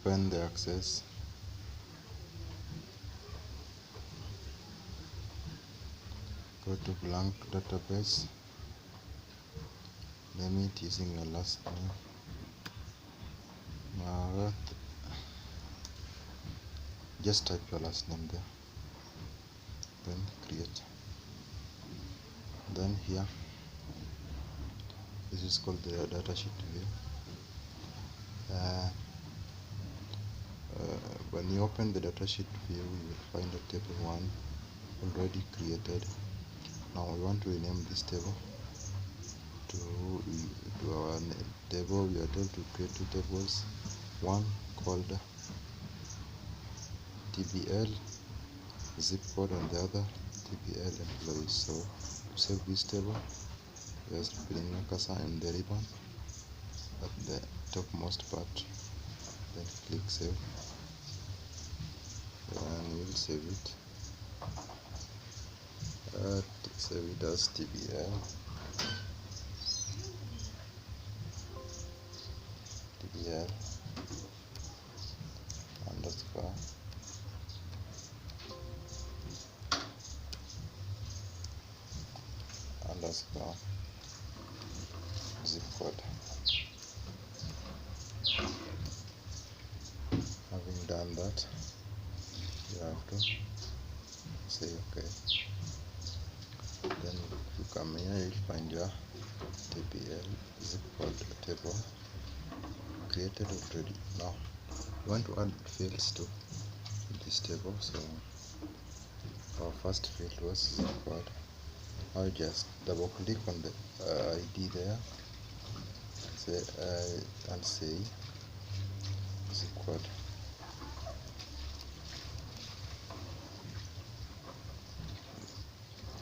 open the access, go to blank database, name it using your last name, just type your last name there, then create. Then here, this is called the datasheet view. When you open the datasheet view, you will find a table 1 already created. Now we want to rename this table to our table. We are told to create two tables, one called TBL zip code and the other TBL employees. So to save this table, just bring your cursor in the ribbon at the topmost part, then click save, and we'll save it. Save it as TBL underscore zip code. Having done that, you have to say OK. Then if you come here, you'll find your TBL zip code table created already. Now you want to add fields to this table. So our first field was zip code. I'll just double click on the ID there, and say zip code.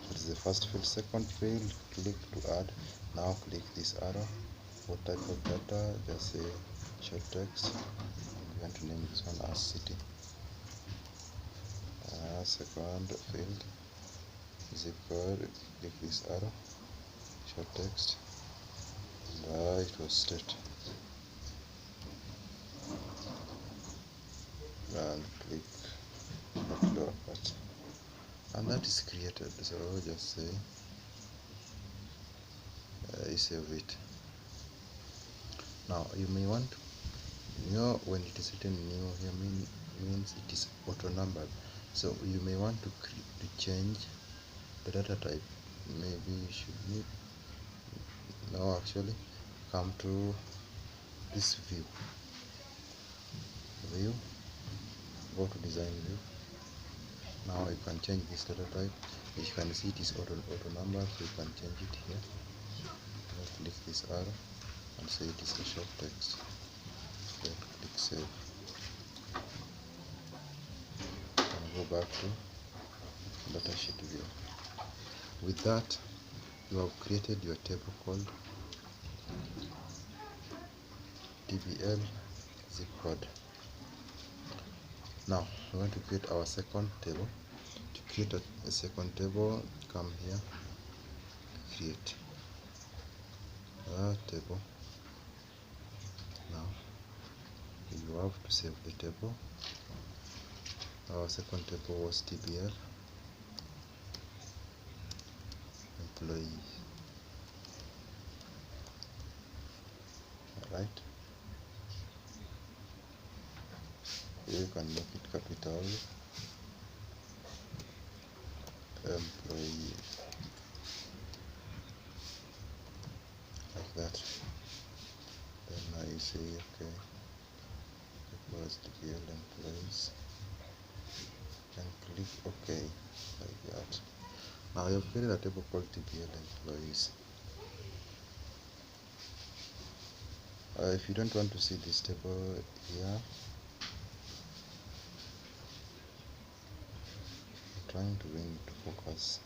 That's the first field. Second field, click to add. Now click this arrow. What type of data? Just say short text. I'm going to name this one as city. Second field, zip code. Click this arrow, short text, and it was state. And click upload part, and that is created. So just say save it. Now you may want to, when it is written new here means it is auto numbered. So you may want to change the data type. Maybe you should need actually come to this view, go to design view. Now you can change this data type. As you can see, it is auto number, so you can change it here. Click this arrow and say it is a short text. Then click save and go back to datasheet view. With that, you have created your table called TBL zip code. Now we want to create our second table. To create a second table, come here, create a table. Now you have to save the table. Our second table was TBL employee. Alright, here you can make it capital, employee, like that. Then now you say OK, it was TBL employees, and click OK, like that. Now you have created a table called TBL employees. If you don't want to see this table here, I'm trying to bring it to focus.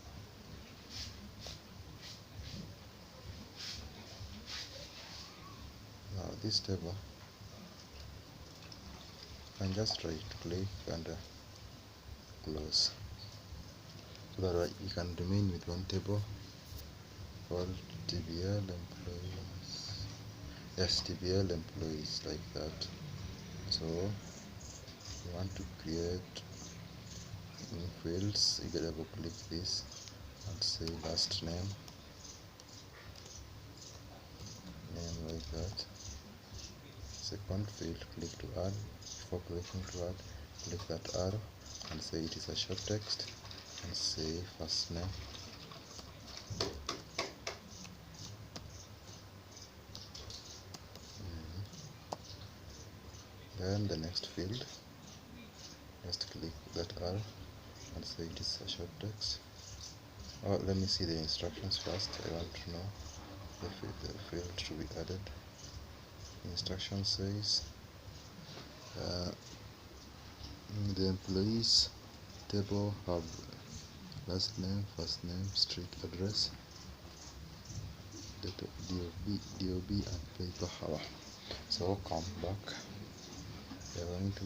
Now this table, you can just right click and close, so that you can remain with one table called TBL employees. Yes, TBL employees, like that. So you want to create new fields, you can double click this and say last name like that. Second field, click to add. Before clicking to add, click that arrow and say it is a short text and say first name. Then the next field, just click that arrow and say it is a short text. Oh, let me see the instructions first. I want to know the field to be added. The instruction says the employees table have last name, first name, street address, DOB and pay per hour. So come back. We are going to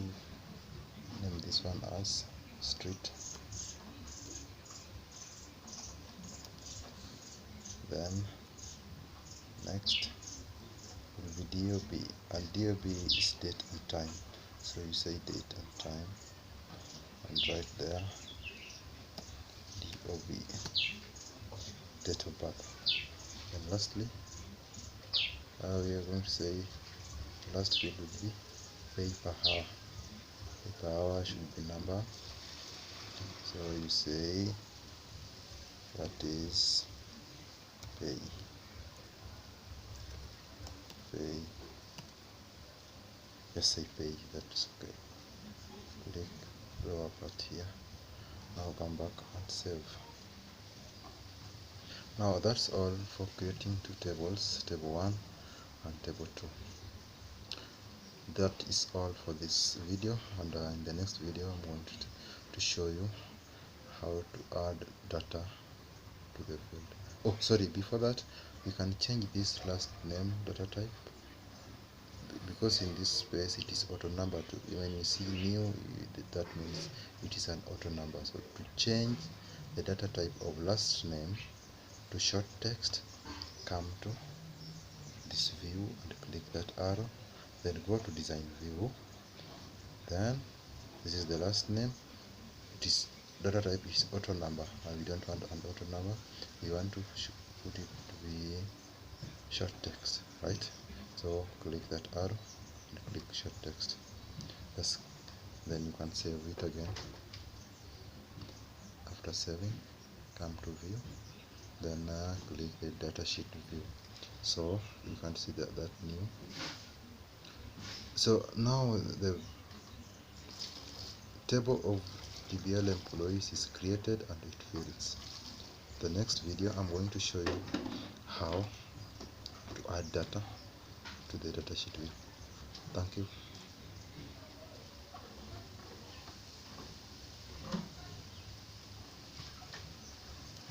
name this one as street. Then next will be DOB, and DOB is date and time. So you say date and time and right there DOB, date of birth. And lastly we are going to say last field would be pay per hour. Pay per hour should be number, so you say that is pay, just say pay, that's okay. Click lower part here. Now come back and save. Now that's all for creating two tables, table 1 and table 2. That is all for this video, and in the next video I'm going to show you how to add data to the field. Oh sorry, before that you can change this last name data type, because in this space it is auto number. When you see new, that means it is an auto number. So to change the data type of last name to short text, come to this view and click that arrow, then go to design view. Then this is the last name, it is data type is auto number, and we don't want an auto number, we want to put it to be short text, right? So click that arrow and click short text. Then you can save it again. After saving, come to view, then click the datasheet view. So you can see that new. So now the table of DBL employees is created and it fills. The next video I'm going to show you how to add data to the datasheet view. Thank you.